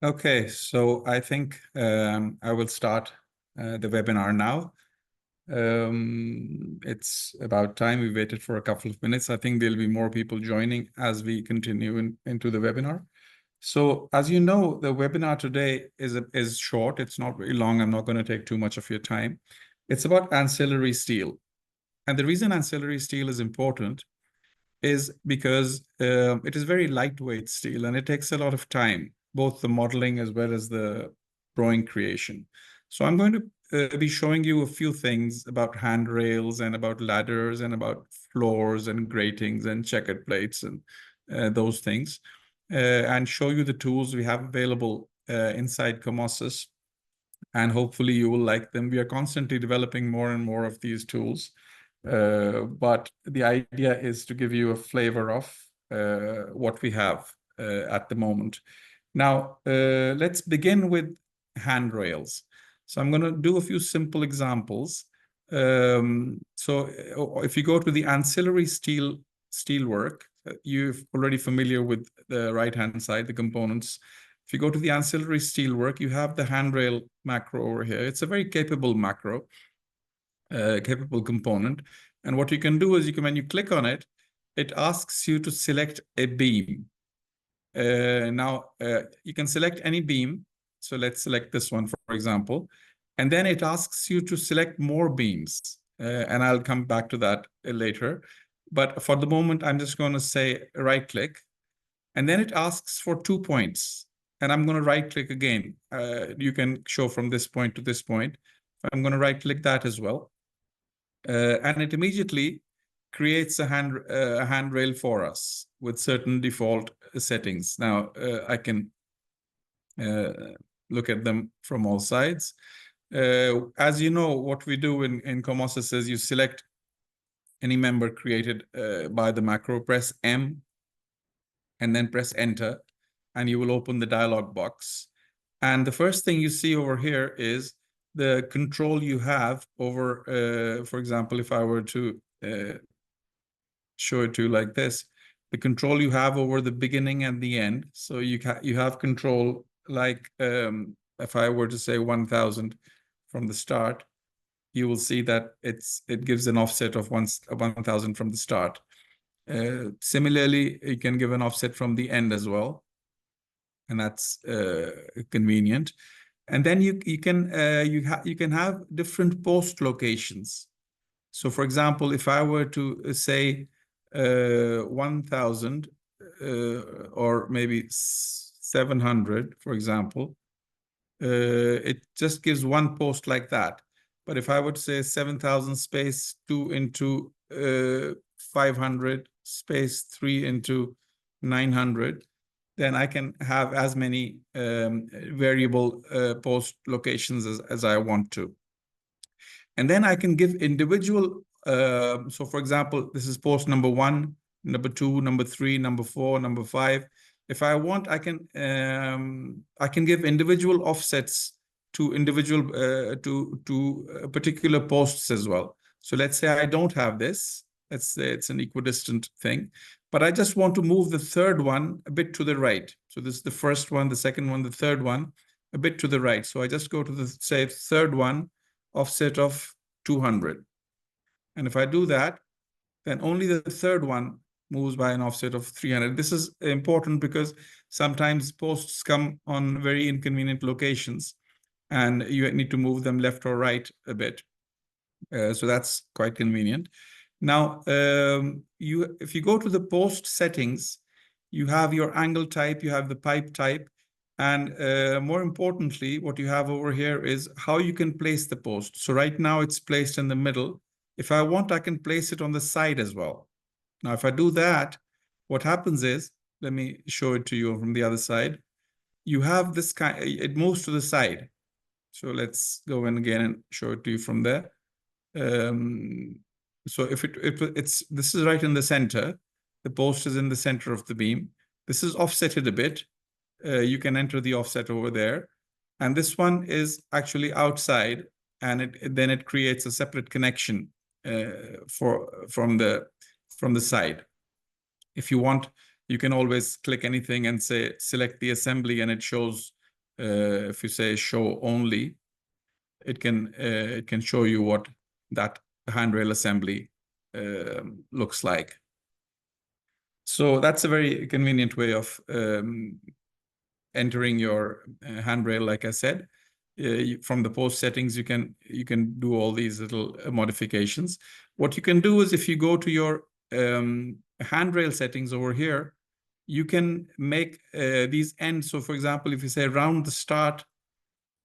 Okay, so I think I will start the webinar now. It's about time. We waited for a couple of minutes. I think there'll be more people joining as we continue into the webinar. So as you know, the webinar today is short. It's not very long. I'm not going to take too much of your time. It's about ancillary steel. And the reason ancillary steel is important is because it is very lightweight steel and it takes a lot of time, both the modeling as well as the drawing creation. So I'm going to be showing you a few things about handrails and about ladders and about floors and gratings and checkered plates and those things, and show you the tools we have available inside COMOSYS. And hopefully you will like them. We are constantly developing more and more of these tools. But the idea is to give you a flavor of what we have at the moment. Now, let's begin with handrails. So I'm going to do a few simple examples. So if you go to the ancillary steelwork, you're already familiar with the right-hand side, the components. If you go to the ancillary steelwork, you have the handrail macro over here. It's a very capable macro. Capable component. And what you can do is when you click on it, it asks you to select a beam. Now, you can select any beam. So let's select this one, for example. And then it asks you to select more beams. And I'll come back to that later. But for the moment, I'm just going to say right click. And then it asks for 2 points. And I'm going to right click again. You can show from this point to this point. I'm going to right click that as well. And it immediately creates a handrail for us with certain default settings. Now, I can look at them from all sides. As you know, what we do in COMOSYS is you select any member created by the macro, press M, and then press Enter, and you will open the dialog box. And the first thing you see over here is the control you have over, for example, if I were to show it to you like this, the control you have over the beginning and the end. So you have control like if I were to say 1000 from the start, you will see that it gives an offset of 1000 from the start. Similarly, you can give an offset from the end as well, and that's convenient. And then you can have different post locations. So, for example, if I were to say 1000 or maybe 700, for example, it just gives one post like that. But if I would say 7000 space 2 into 500 space 3 into 900, then I can have as many variable post locations as I want to. And then I can give individual, so for example, this is post number 1, number 2, number 3, number 4, number 5. If I want, I can give individual offsets to individual to particular posts as well. So let's say I don't have this. Let's say it's an equidistant thing, but I just want to move the third one a bit to the right. So this is the first one, the second one, the third one, a bit to the right. So I just go to the, say, third one, offset of 200. And if I do that, then only the third one moves by an offset of 300. This is important because sometimes posts come on very inconvenient locations and you need to move them left or right a bit. So that's quite convenient. Now, if you go to the post settings, you have your angle type, you have the pipe type, and more importantly, what you have over here is how you can place the post. So right now it's placed in the middle. If I want, I can place it on the side as well. Now, if I do that, what happens is, let me show it to you from the other side. You have this kind, it moves to the side. So let's go in again and show it to you from there. So if this is right in the center, the post is in the center of the beam. This is offsetted a bit. You can enter the offset over there. And this one is actually outside, and then it creates a separate connection from the side. If you want, you can always click anything and say select the assembly, and it shows if you say show only, it can show you what that handrail assembly looks like. So that's a very convenient way of entering your handrail. Like I said, from the post settings, you can do all these little modifications. What you can do is, if you go to your handrail settings over here, you can make these ends. So for example, if you say round the start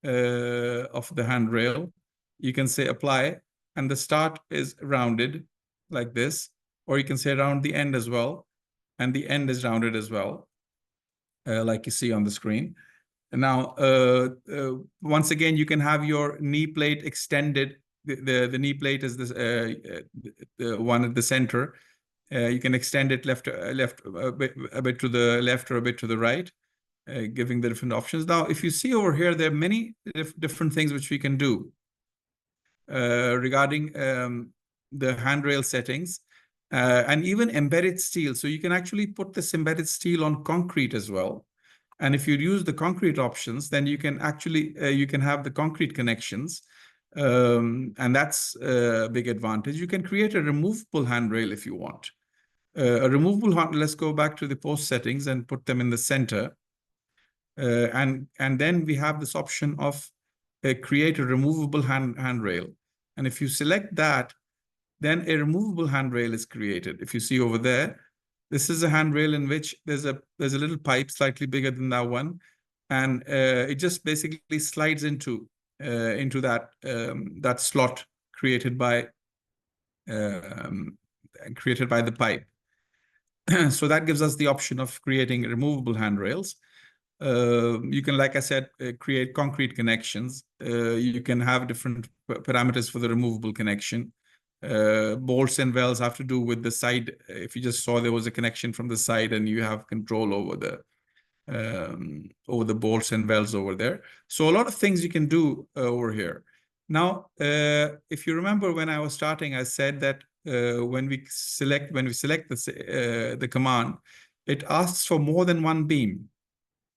of the handrail, you can say apply, and the start is rounded like this, or you can say round the end as well, and the end is rounded as well, like you see on the screen. And now, once again, you can have your knee plate extended. The knee plate is this the one at the center. You can extend it left a bit to the left or a bit to the right, giving the different options. Now, if you see over here, there are many different things which we can do regarding the handrail settings and even embedded steel. So you can actually put this embedded steel on concrete as well. And if you use the concrete options, then you can actually you can have the concrete connections, and that's a big advantage. You can create a removable handrail if you want. A removable handrail. Let's go back to the post settings and put them in the center. And then we have this option of create a removable handrail. And if you select that, then a removable handrail is created. If you see over there, this is a handrail in which there's a little pipe slightly bigger than that one, and it just basically slides into that that slot created by the pipe. So that gives us the option of creating removable handrails. You can, like I said, create concrete connections. You can have different parameters for the removable connection. Bolts and wells have to do with the side. If you just saw there was a connection from the side, and you have control over the bolts and wells over there. So a lot of things you can do over here. Now, if you remember when I was starting, I said that when we select the command, it asks for more than one beam.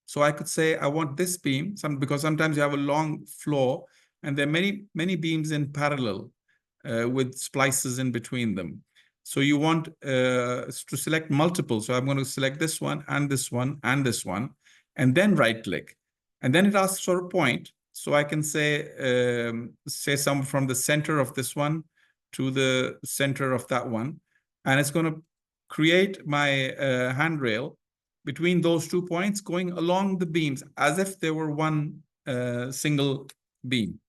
So I could say I want this beam, because sometimes you have a long floor and there are many beams in parallel with splices in between them. So you want to select multiple. So I'm going to select this one and this one and this one, and then right click. And then it asks for a point. So I can say some from the center of this one to the center of that one. And it's going to create my handrail between those 2 points, going along the beams as if they were one single beam.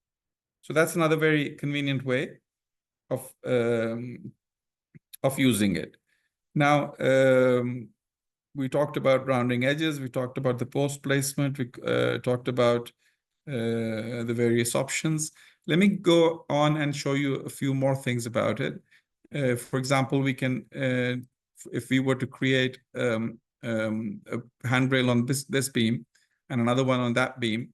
So that's another very convenient way of using it. Now, we talked about rounding edges. We talked about the post placement. We talked about the various options. Let me go on and show you a few more things about it. For example, we can, if we were to create a handrail on this beam and another one on that beam,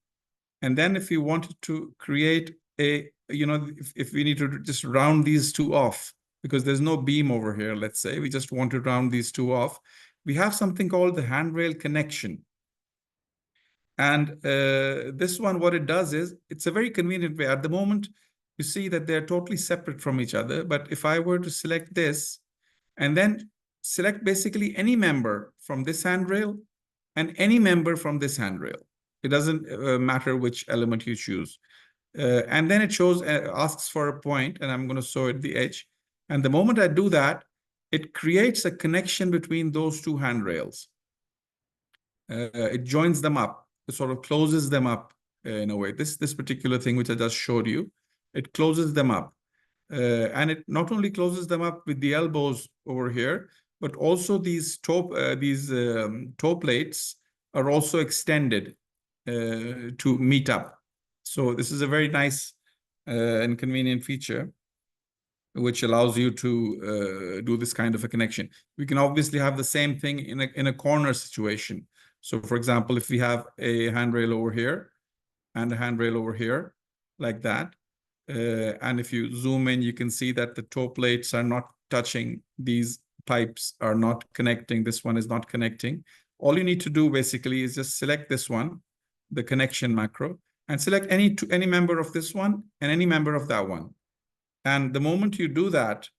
and then if we wanted to create a, if we need to just round these two off, because there's no beam over here, let's say, we just want to round these two off, we have something called the handrail connection. And this one, what it does is, it's a very convenient way. At the moment, you see that they're totally separate from each other. But if I were to select this, and then select basically any member from this handrail and any member from this handrail, it doesn't matter which element you choose. And then it asks for a point, and I'm going to show it the edge. And the moment I do that, it creates a connection between those two handrails. It joins them up. It sort of closes them up in a way. This particular thing which I just showed you, it closes them up. And it not only closes them up with the elbows over here, but also these toe plates are also extended to meet up. So this is a very nice and convenient feature, which allows you to do this kind of a connection. We can obviously have the same thing in a corner situation. So for example, if we have a handrail over here and a handrail over here, like that, and if you zoom in, you can see that the toe plates are not touching. These pipes are not connecting. This one is not connecting. All you need to do basically is just select this one the connection macro, and select any member of this one and any member of that one. And the moment you do that,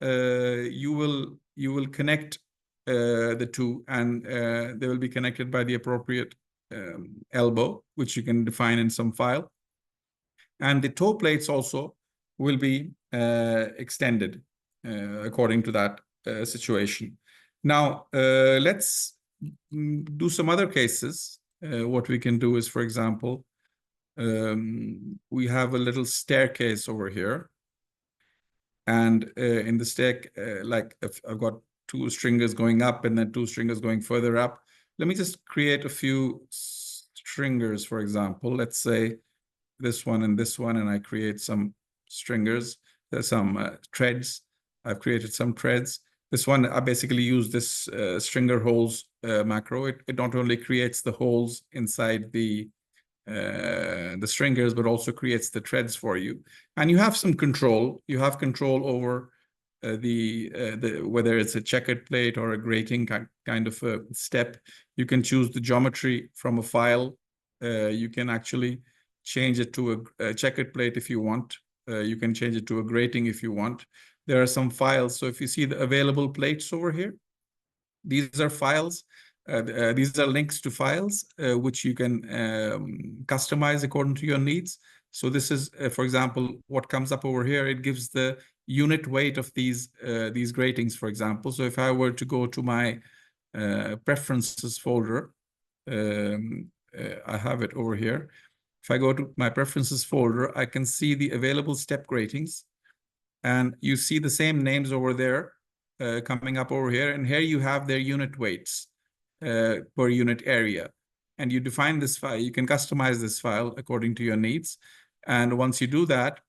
you will connect the two, and they will be connected by the appropriate elbow, which you can define in some file. And the toe plates also will be extended according to that situation. Now, let's do some other cases. What we can do is, for example, we have a little staircase over here. And in the stack, like if I've got two stringers going up and then two stringers going further up, let me just create a few stringers, for example. Let's say this one, and I create some stringers. There's some threads. I've created some threads. This one, I basically use this stringer holes macro. It not only creates the holes inside the stringers, but also creates the threads for you. And you have some control. You have control over whether it's a checkered plate or a grating kind of a step. You can choose the geometry from a file. You can actually change it to a checkered plate if you want. You can change it to a grating if you want. There are some files. So if you see the available plates over here, these are files. These are links to files which you can customize according to your needs. So this is, for example, what comes up over here. It gives the unit weight of these gratings, for example. So if I were to go to my preferences folder, I have it over here. If I go to my preferences folder, I can see the available step gratings. And you see the same names over there coming up over here. And here you have their unit weights per unit area. And you define this file. You can customize this file according to your needs. And once you do that,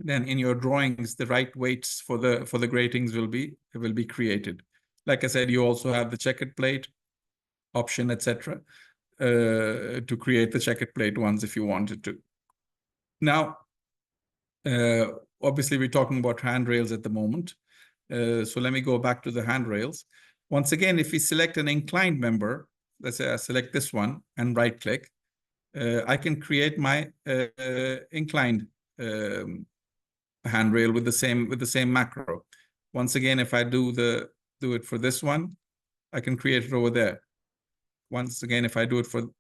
then in your drawings, the right weights for the gratings will be created. Like I said, you also have the checkered plate option, etc., to create the checkered plate ones if you wanted to. Now, obviously, we're talking about handrails at the moment. So let me go back to the handrails. Once again, if we select an inclined member, let's say I select this one and right-click, I can create my inclined handrail with the same macro. Once again, if I do it for this one, I can create it over there. Once again, if I do it for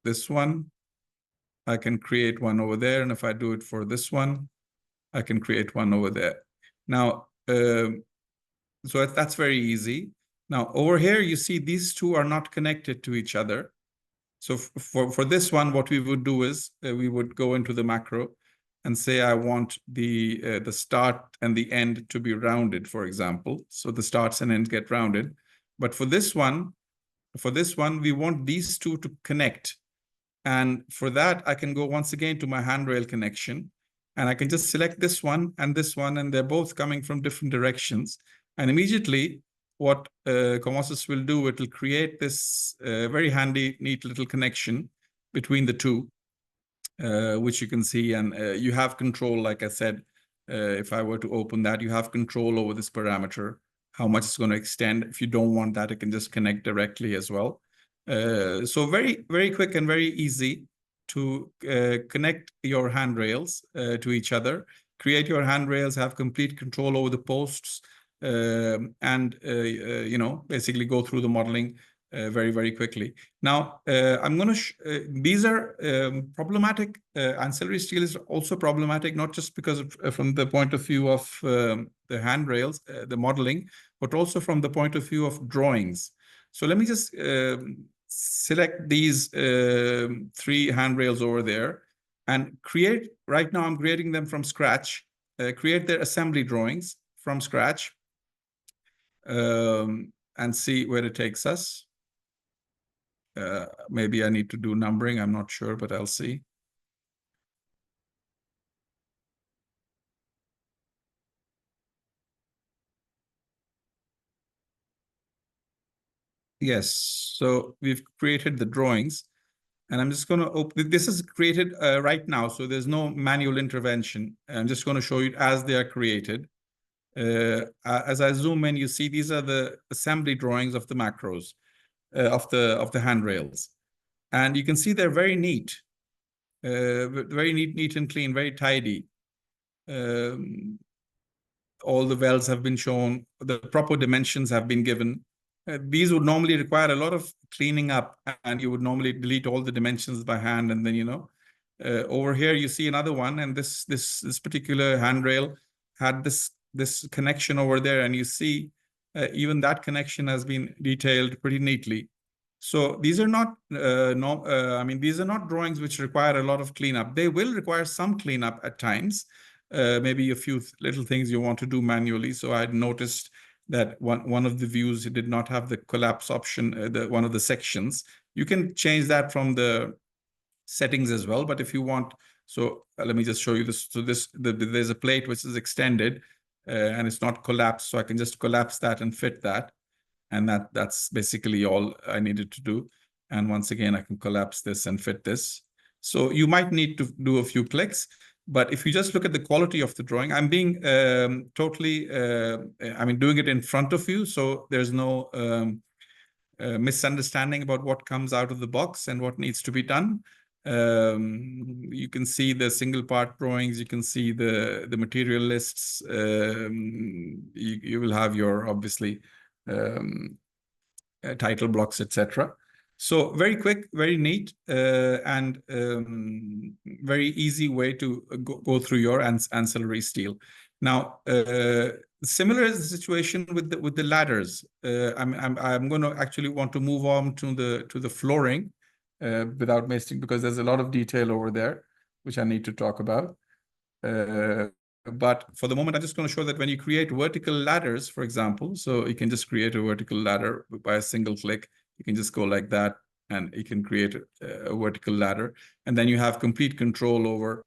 this one, I can create one over there, and if I do it for this one, I can create one over there. Now, so that's very easy. Now, over here, you see these two are not connected to each other. So for this one, what we would do is we would go into the macro and say, I want the start and the end to be rounded, for example. So the starts and ends get rounded. But for this one, we want these two to connect. And for that, I can go once again to my handrail connection, and I can just select this one, and they're both coming from different directions. And immediately, what COMOSYS will do, it will create this very handy, neat little connection between the two, which you can see. And you have control, like I said, if I were to open that, you have control over this parameter, how much it's going to extend. If you don't want that, it can just connect directly as well. So very, very quick and very easy to connect your handrails to each other, create your handrails, have complete control over the posts, and basically go through the modeling very, very quickly. Now, I'm going to these are problematic. Ancillary steel is also problematic, not just because from the point of view of the handrails, the modeling, but also from the point of view of drawings. So let me just select these three handrails over there and create. Right now, I'm creating them from scratch. Create their assembly drawings from scratch, and see where it takes us. Maybe I need to do numbering. I'm not sure, but I'll see. Yes, so we've created the drawings, and I'm just going to open. This is created right now, so there's no manual intervention. I'm just going to show you as they are created. As I zoom in, you see these are the assembly drawings of the macros, of the handrails. And you can see they're very neat, very neat and clean, very tidy. All the wells have been shown, the proper dimensions have been given. These would normally require a lot of cleaning up, and you would normally delete all the dimensions by hand, and then, you know, over here you see another one, and this particular handrail had this connection over there, and you see even that connection has been detailed pretty neatly. So these are not I mean, these are not drawings which require a lot of cleanup. They will require some cleanup at times, maybe a few little things you want to do manually. So I noticed that one of the views did not have the collapse option, one of the sections. You can change that from the settings as well, but if you want, so let me just show you this. So there's a plate which is extended, and it's not collapsed, so I can just collapse that and fit that, and that's basically all I needed to do. And once again, I can collapse this and fit this. So you might need to do a few clicks, but if you just look at the quality of the drawing, I'm being totally, I mean, doing it in front of you, so there's no misunderstanding about what comes out of the box and what needs to be done. You can see the single part drawings, you can see the material lists, you will have your, obviously, title blocks, etc. So very quick, very neat, and very easy way to go through your ancillary steel. Now, similar is the situation with the ladders. I'm going to actually want to move on to the flooring without wasting, because there's a lot of detail over there which I need to talk about. But for the moment, I'm just going to show that when you create vertical ladders, for example, so you can just create a vertical ladder by a single click. You can just go like that, and you can create a vertical ladder. And then you have complete control over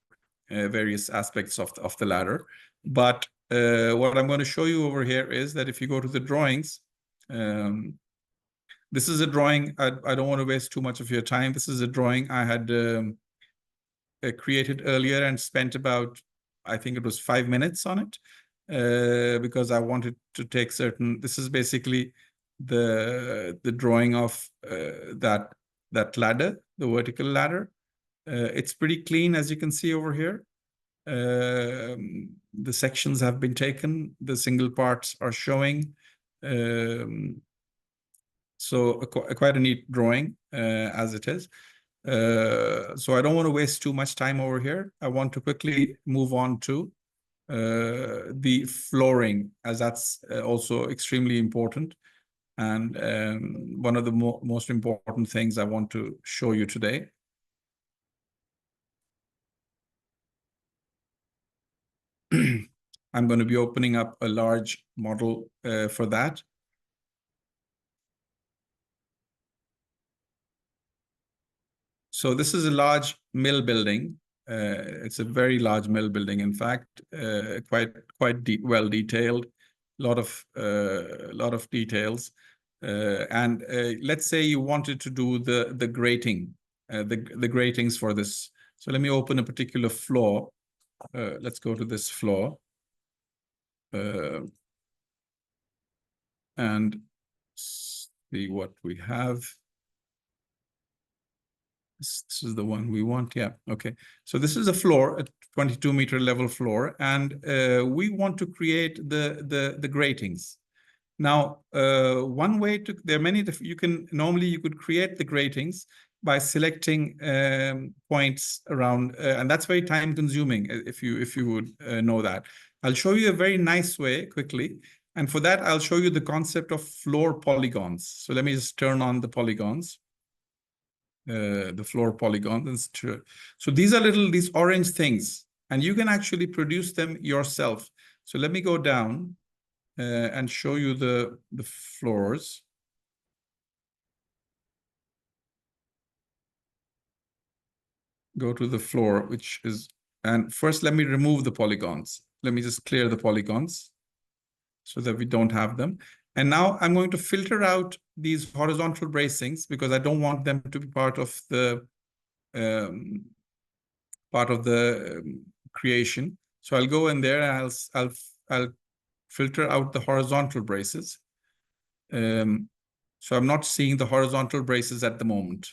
various aspects of the ladder. But what I'm going to show you over here is that if you go to the drawings, this is a drawing. I don't want to waste too much of your time. This is a drawing I had created earlier and spent about, I think it was 5 minutes on it, because I wanted to take certain, this is basically the drawing of that ladder, the vertical ladder. It's pretty clean, as you can see over here. The sections have been taken, the single parts are showing. So quite a neat drawing as it is. So I don't want to waste too much time over here. I want to quickly move on to the flooring, as that's also extremely important. And one of the most important things I want to show you today. I'm going to be opening up a large model for that. So this is a large mill building. It's a very large mill building, in fact, quite well detailed, lot of details. And let's say you wanted to do the grating, the gratings for this. So let me open a particular floor. Let's go to this floor. And see what we have. This is the one we want. Yeah. Okay. So this is a floor, a 22-meter level floor, and we want to create the gratings. Now, one way to, there are many, you could create the gratings by selecting points around, and that's very time consuming if you would know that. I'll show you a very nice way quickly. And for that, I'll show you the concept of floor polygons. So let me just turn on the polygons. The floor polygons. So these are these orange things, and you can actually produce them yourself. So let me go down and show you the floors. Go to the floor, which is, and first let me remove the polygons. Let me just clear the polygons so that we don't have them. And now I'm going to filter out these horizontal bracings because I don't want them to be part of the creation. So I'll go in there and I'll filter out the horizontal braces. So I'm not seeing the horizontal braces at the moment,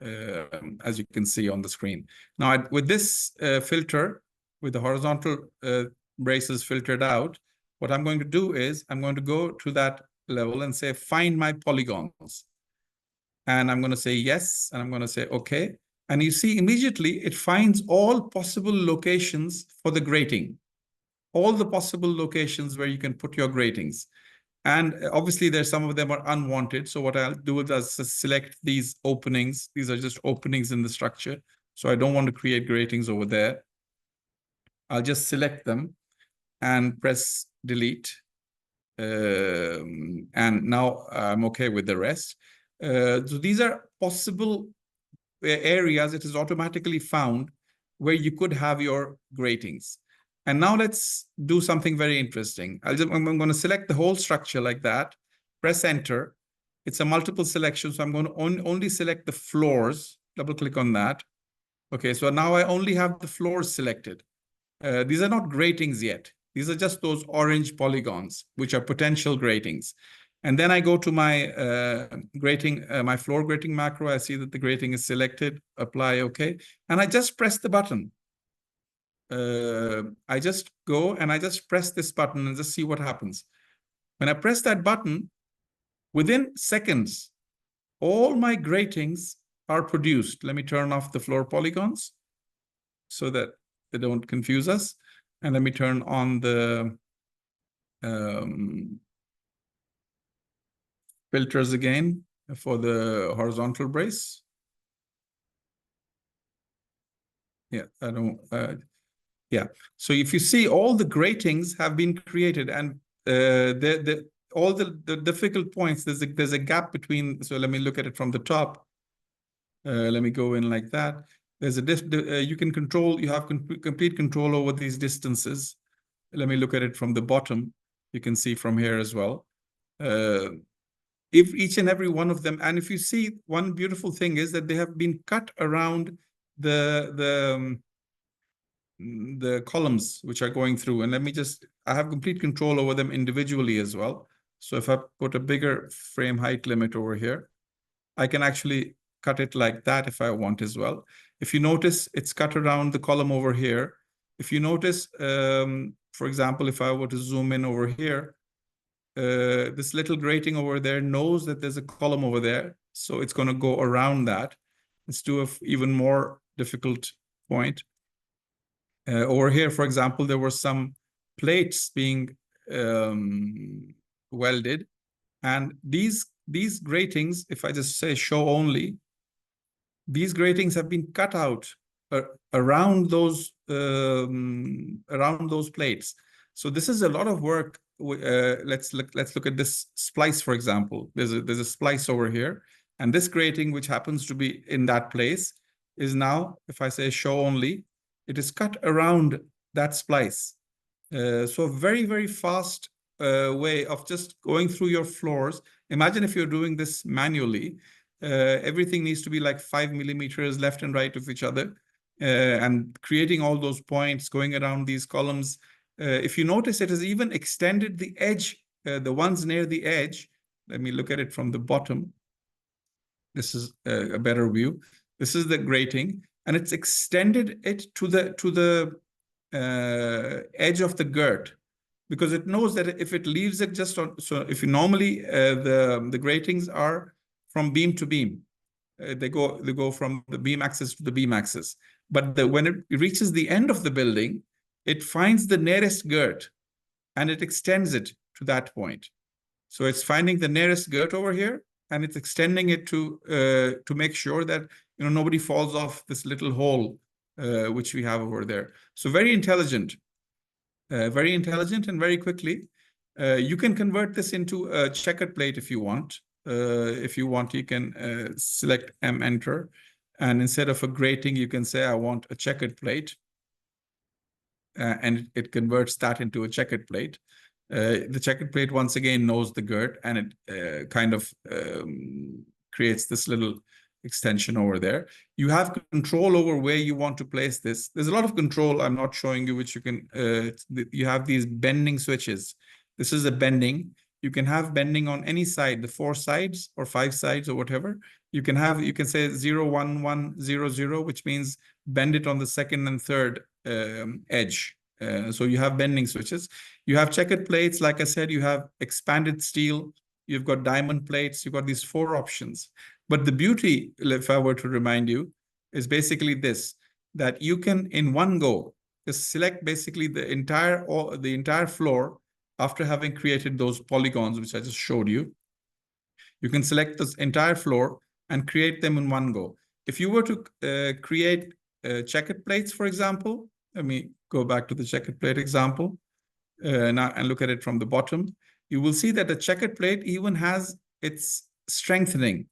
as you can see on the screen. Now, with this filter, with the horizontal braces filtered out, what I'm going to do is I'm going to go to that level and say, find my polygons. And I'm going to say yes, and I'm going to say okay. And you see immediately it finds all possible locations for the grating, all the possible locations where you can put your gratings. And obviously there's some of them are unwanted. So what I'll do is select these openings. These are just openings in the structure. So I don't want to create gratings over there. I'll just select them and press delete. And now I'm okay with the rest. So these are possible areas it is automatically found where you could have your gratings. And now let's do something very interesting. I'm going to select the whole structure like that, press enter. It's a multiple selection, so I'm going to only select the floors, double click on that. Okay, so now I only have the floors selected. These are not gratings yet. These are just those orange polygons, which are potential gratings. And then I go to my grating, my floor grating macro. I see that the grating is selected, apply, okay. And I just press the button. I just go and I just press this button and just see what happens. When I press that button, within seconds, all my gratings are produced. Let me turn off the floor polygons so that they don't confuse us. And let me turn on the filters again for the horizontal brace. Yeah, I don't, yeah. So if you see, all the gratings have been created, and all the difficult points, there's a gap between. So let me look at it from the top. Let me go in like that. There's a you can control. You have complete control over these distances. Let me look at it from the bottom. You can see from here as well. If each and every one of them, and if you see, one beautiful thing is that they have been cut around the columns which are going through. And let me just, I have complete control over them individually as well. So if I put a bigger frame height limit over here, I can actually cut it like that if I want as well. If you notice, it's cut around the column over here. If you notice, for example, if I were to zoom in over here, this little grating over there knows that there's a column over there. So it's going to go around that. Let's do an even more difficult point. Over here, for example, there were some plates being welded. And these gratings, if I just say show only, these gratings have been cut out around those plates. So this is a lot of work. Let's look at this splice, for example. There's a splice over here, and this grating, which happens to be in that place, is now, if I say show only, it is cut around that splice. So a very, very fast way of just going through your floors. Imagine if you're doing this manually, everything needs to be like 5 millimeters left and right of each other, and creating all those points, going around these columns. If you notice, it has even extended the edge, the ones near the edge. Let me look at it from the bottom. This is a better view. This is the grating, and it's extended it to the edge of the girt, because it knows that if it leaves it just on, so if you normally the gratings are from beam to beam, they go from the beam axis to the beam axis, but when it reaches the end of the building, it finds the nearest girt and it extends it to that point. So it's finding the nearest girt over here, and it's extending it to make sure that nobody falls off this little hole which we have over there. So very intelligent and very quickly. You can convert this into a checkered plate if you want. You can select M, enter, and instead of a grating, you can say I want a checkered plate, and it converts that into a checkered plate. The checkered plate once again knows the girt, and it kind of creates this little extension over there. You have control over where you want to place this. There's a lot of control I'm not showing you, which you can, you have these bending switches. This is a bending. You can have bending on any side, the 4 sides or 5 sides or whatever. You can say 0, 1, 1, 0, 0, which means bend it on the second and third edge. So you have bending switches. You have checkered plates. Like I said, you have expanded steel. You've got diamond plates. You've got these 4 options. But the beauty, if I were to remind you, is basically this, that you can, in one go, just select basically the entire floor after having created those polygons, which I just showed you. You can select this entire floor and create them in one go. If you were to create checkered plates, for example, let me go back to the checkered plate example now and look at it from the bottom. You will see that the checkered plate even has its strengthening,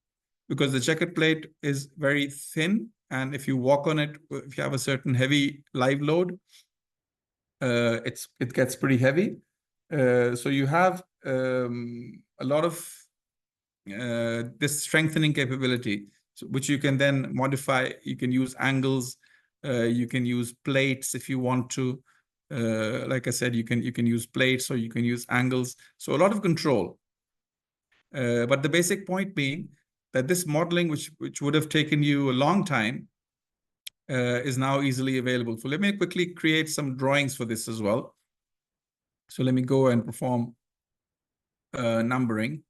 because the checkered plate is very thin. And if you walk on it, if you have a certain heavy live load, it gets pretty heavy. So you have a lot of this strengthening capability, which you can then modify. You can use angles. You can use plates if you want to. Like I said, you can use plates, or you can use angles. So a lot of control. But the basic point being that this modeling, which would have taken you a long time, is now easily available. So let me quickly create some drawings for this as well. So let me go and perform numbering.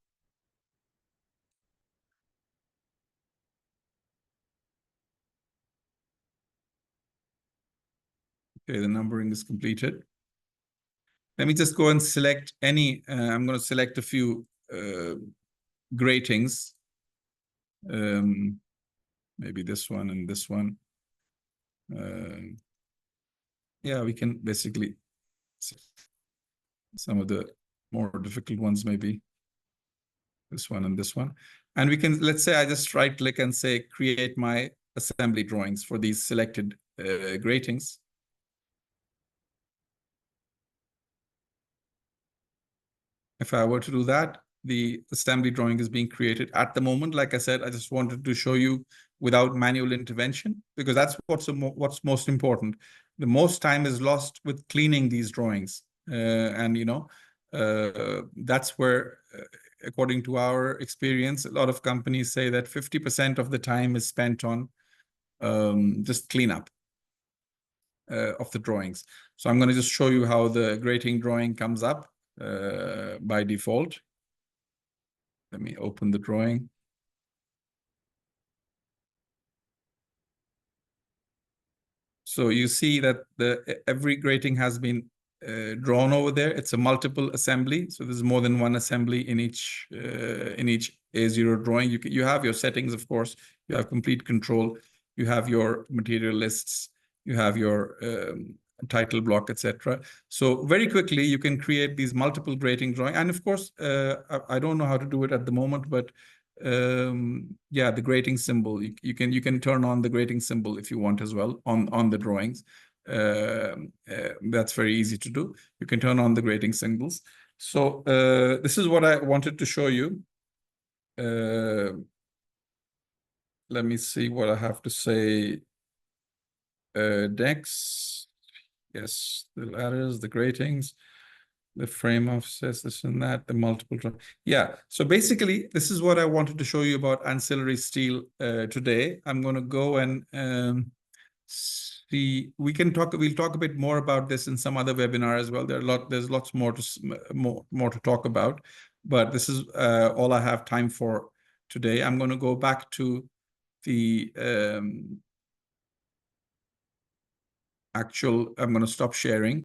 Okay, the numbering is completed. Let me just go and select any, I'm going to select a few gratings. Maybe this one and this one. Yeah, we can basically, some of the more difficult ones, maybe this one and this one. And we can, let's say I just right click and say, create my assembly drawings for these selected gratings. If I were to do that, the assembly drawing is being created at the moment. Like I said, I just wanted to show you without manual intervention, because that's what's most important. The most time is lost with cleaning these drawings. And, you know, that's where, according to our experience, a lot of companies say that 50% of the time is spent on just cleanup of the drawings. So I'm going to just show you how the grating drawing comes up by default. Let me open the drawing. So you see that every grating has been drawn over there. It's a multiple assembly, so there's more than one assembly in each A0 drawing. You have your settings, of course. You have complete control. You have your material lists. You have your title block, etc. So very quickly you can create these multiple grating drawing. And of course, I don't know how to do it at the moment, but yeah, the grating symbol, you can turn on the grating symbol if you want as well on the drawings. That's very easy to do. You can turn on the grating symbols. So this is what I wanted to show you. Let me see what I have to say next. Yes, the ladders, the gratings, the frame offsets, this and that, the multiple. Yeah, so basically, this is what I wanted to show you about ancillary steel today. I'm going to go and see. We'll talk a bit more about this in some other webinar as well. There's lots more to talk about, but this is all I have time for today. I'm going to go back to the I'm going to stop sharing.